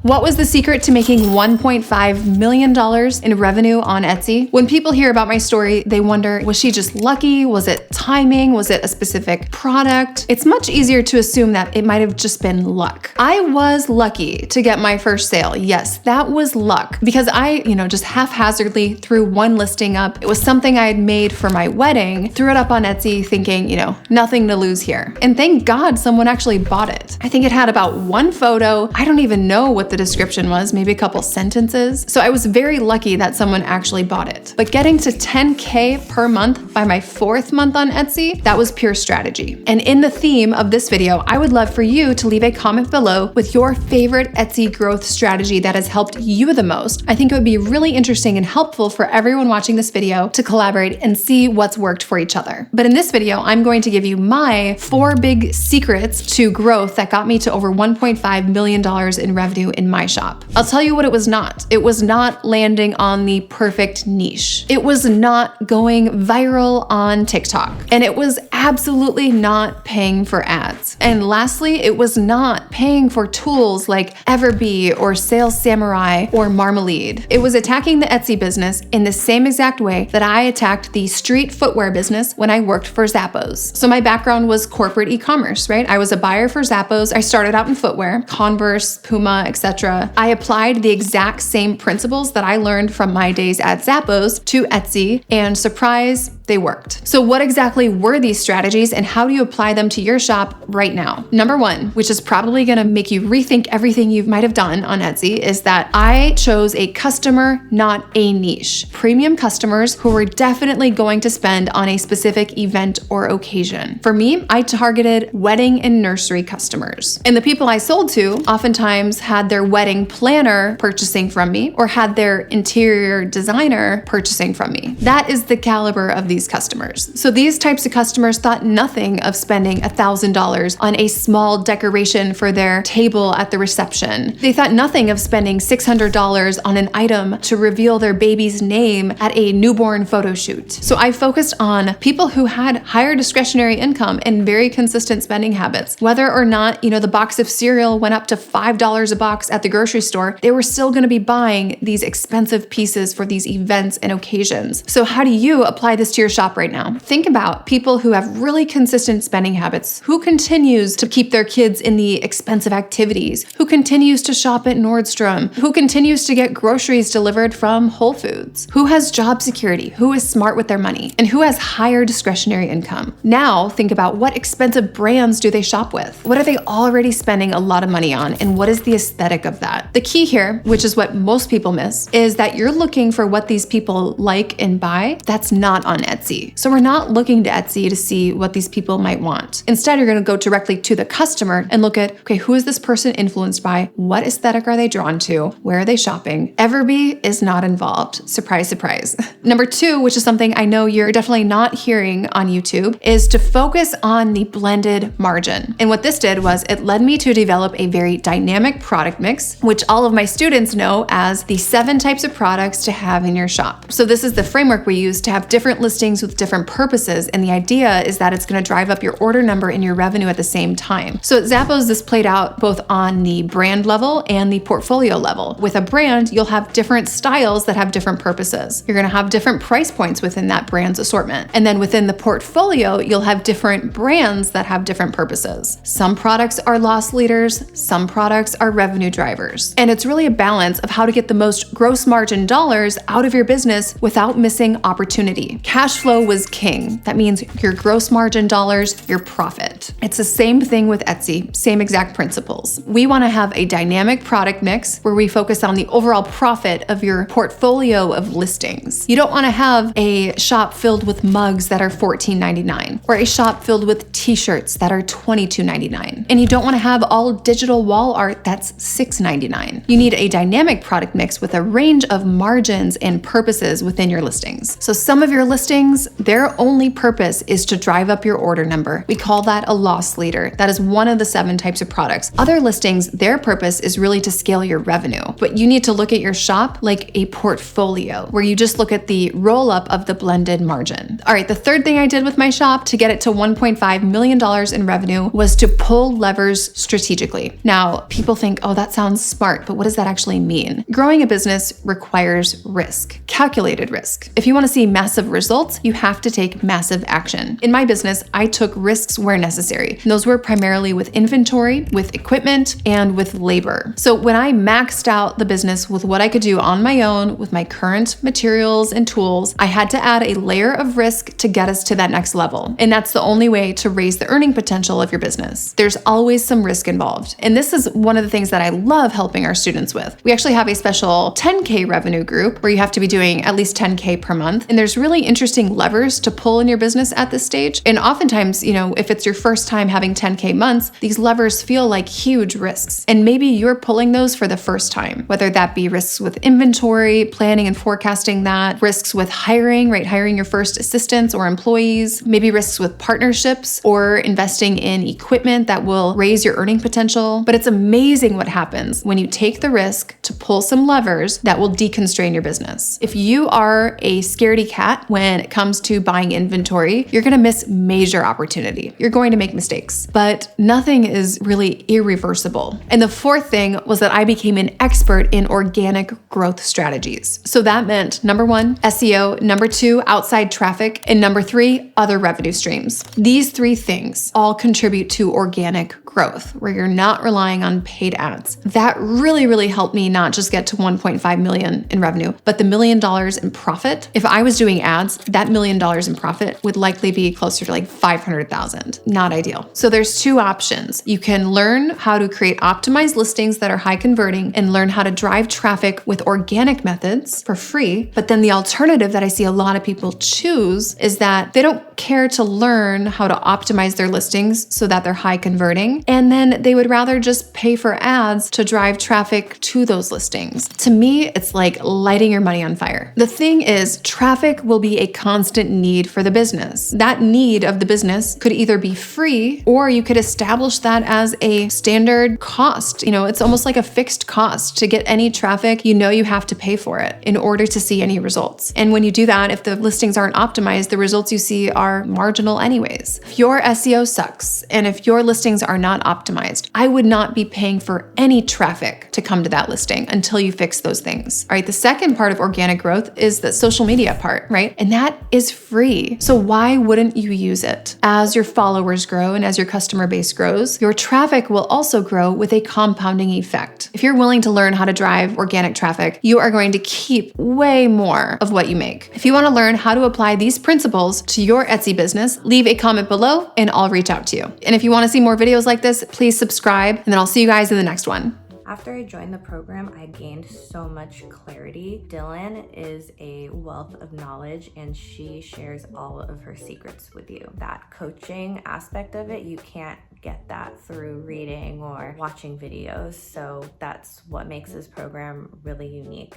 What was the secret to making $1.5 million in revenue on Etsy? When people hear about my story, they wonder, was she just lucky? Was it timing? Was it a specific product? It's much easier to assume that it might have just been luck. I was lucky to get my first sale. Yes, that was luck because I, just haphazardly threw one listing up. It was something I had made for my wedding, threw it up on Etsy thinking, nothing to lose here. And thank God someone actually bought it. I think it had about one photo. I don't even know what the description was, maybe a couple sentences. So I was very lucky that someone actually bought it. But getting to 10K per month by my 4th month on Etsy, that was pure strategy. And in the theme of this video, I would love for you to leave a comment below with your favorite Etsy growth strategy that has helped you the most. I think it would be really interesting and helpful for everyone watching this video to collaborate and see what's worked for each other. But in this video, I'm going to give you my 4 big secrets to growth that got me to over $1.5 million in revenue in my shop. I'll tell you what it was not. It was not landing on the perfect niche. It was not going viral on TikTok. And it was absolutely not paying for ads. And lastly, it was not paying for tools like Everbee or Sales Samurai or Marmalade. It was attacking the Etsy business in the same exact way that I attacked the street footwear business when I worked for Zappos. So my background was corporate e-commerce, right? I was a buyer for Zappos. I started out in footwear, Converse, Puma, etc. I applied the exact same principles that I learned from my days at Zappos to Etsy, and surprise, they worked. So what exactly were these strategies and how do you apply them to your shop right now? Number 1, which is probably gonna make you rethink everything you might have done on Etsy, is that I chose a customer, not a niche. Premium customers who were definitely going to spend on a specific event or occasion. For me, I targeted wedding and nursery customers. And the people I sold to oftentimes had their wedding planner purchasing from me or had their interior designer purchasing from me. That is the caliber of these customers. So these types of customers thought nothing of spending $1,000 on a small decoration for their table at the reception. They thought nothing of spending $600 on an item to reveal their baby's name at a newborn photo shoot. So I focused on people who had higher discretionary income and very consistent spending habits. Whether or not, the box of cereal went up to $5 a box at the grocery store, they were still going to be buying these expensive pieces for these events and occasions. So how do you apply this to your shop right now? Think about people who have really consistent spending habits, who continues to keep their kids in the expensive activities, who continues to shop at Nordstrom, who continues to get groceries delivered from Whole Foods, who has job security, who is smart with their money, and who has higher discretionary income. Now think about what expensive brands do they shop with? What are they already spending a lot of money on, and what is the aesthetic of that? The key here, which is what most people miss, is that you're looking for what these people like and buy that's not on Etsy. So we're not looking to Etsy to see what these people might want. Instead, you're going to go directly to the customer and look at, okay, who is this person influenced by? What aesthetic are they drawn to? Where are they shopping? Everbee is not involved. Surprise, surprise. Number 2, which is something I know you're definitely not hearing on YouTube, is to focus on the blended margin. And what this did was it led me to develop a very dynamic product mix, which all of my students know as the 7 types of products to have in your shop. So this is the framework we use to have different listings with different purposes. And the idea is that it's going to drive up your order number and your revenue at the same time. So at Zappos, this played out both on the brand level and the portfolio level. With a brand, you'll have different styles that have different purposes. You're going to have different price points within that brand's assortment. And then within the portfolio, you'll have different brands that have different purposes. Some products are loss leaders, some products are revenue drivers. And it's really a balance of how to get the most gross margin dollars out of your business without missing opportunity. Cash flow was king. That means your gross margin dollars, your profit. It's the same thing with Etsy, same exact principles. We want to have a dynamic product mix where we focus on the overall profit of your portfolio of listings. You don't want to have a shop filled with mugs that are $14.99 or a shop filled with t-shirts that are $22.99. And you don't want to have all digital wall art that's $6.99. You need a dynamic product mix with a range of margins and purposes within your listings. So some of your listings listings, their only purpose is to drive up your order number. We call that a loss leader. That is one of the 7 types of products. Other listings, their purpose is really to scale your revenue. But you need to look at your shop like a portfolio where you just look at the roll up of the blended margin. All right, the third thing I did with my shop to get it to $1.5 million in revenue was to pull levers strategically. Now, people think, oh, that sounds smart, but what does that actually mean? Growing a business requires risk, calculated risk. If you want to see massive results, you have to take massive action. In my business, I took risks where necessary. And those were primarily with inventory, with equipment, and with labor. So when I maxed out the business with what I could do on my own with my current materials and tools, I had to add a layer of risk to get us to that next level. And that's the only way to raise the earning potential of your business. There's always some risk involved. And this is one of the things that I love helping our students with. We actually have a special 10K revenue group where you have to be doing at least 10K per month. And there's really interesting levers to pull in your business at this stage. And oftentimes, if it's your first time having 10K months, these levers feel like huge risks. And maybe you're pulling those for the first time, whether that be risks with inventory, planning and forecasting that, risks with hiring, right? Hiring your first assistants or employees, maybe risks with partnerships or investing in equipment that will raise your earning potential. But it's amazing what happens when you take the risk to pull some levers that will deconstrain your business. If you are a scaredy cat when it comes to buying inventory, you're going to miss major opportunity. You're going to make mistakes, but nothing is really irreversible. And the fourth thing was that I became an expert in organic growth strategies. So that meant number 1, SEO, number 2, outside traffic, and number 3, other revenue streams. These 3 things all contribute to organic growth, where you're not relying on paid ads. That really helped me not just get to 1.5 million in revenue, but the $1 million in profit. If I was doing ads, that $1 million in profit would likely be closer to like 500,000. Not ideal. So there's 2 options. You can learn how to create optimized listings that are high converting and learn how to drive traffic with organic methods for free. But then the alternative that I see a lot of people choose is that they don't care to learn how to optimize their listings so that they're high converting. And then they would rather just pay for ads to drive traffic to those listings. To me, it's like lighting your money on fire. The thing is, traffic will be a constant need for the business. That need of the business could either be free or you could establish that as a standard cost. It's almost like a fixed cost. To get any traffic, you have to pay for it in order to see any results. And when you do that, if the listings aren't optimized, the results you see are marginal anyways. If your SEO sucks and if your listings are not optimized, I would not be paying for any traffic to come to that listing until you fix those things. All right, the second part of organic growth is the social media part, right? And that is free. So why wouldn't you use it? As your followers grow and as your customer base grows, your traffic will also grow with a compounding effect. If you're willing to learn how to drive organic traffic, you are going to keep way more of what you make. If you want to learn how to apply these principles to your Etsy business, leave a comment below and I'll reach out to you. And if you want to see more videos like this, please subscribe and then I'll see you guys in the next one. After I joined the program, I gained so much clarity. Dylan is a wealth of knowledge and she shares all of her secrets with you. That coaching aspect of it, you can't get that through reading or watching videos. So that's what makes this program really unique.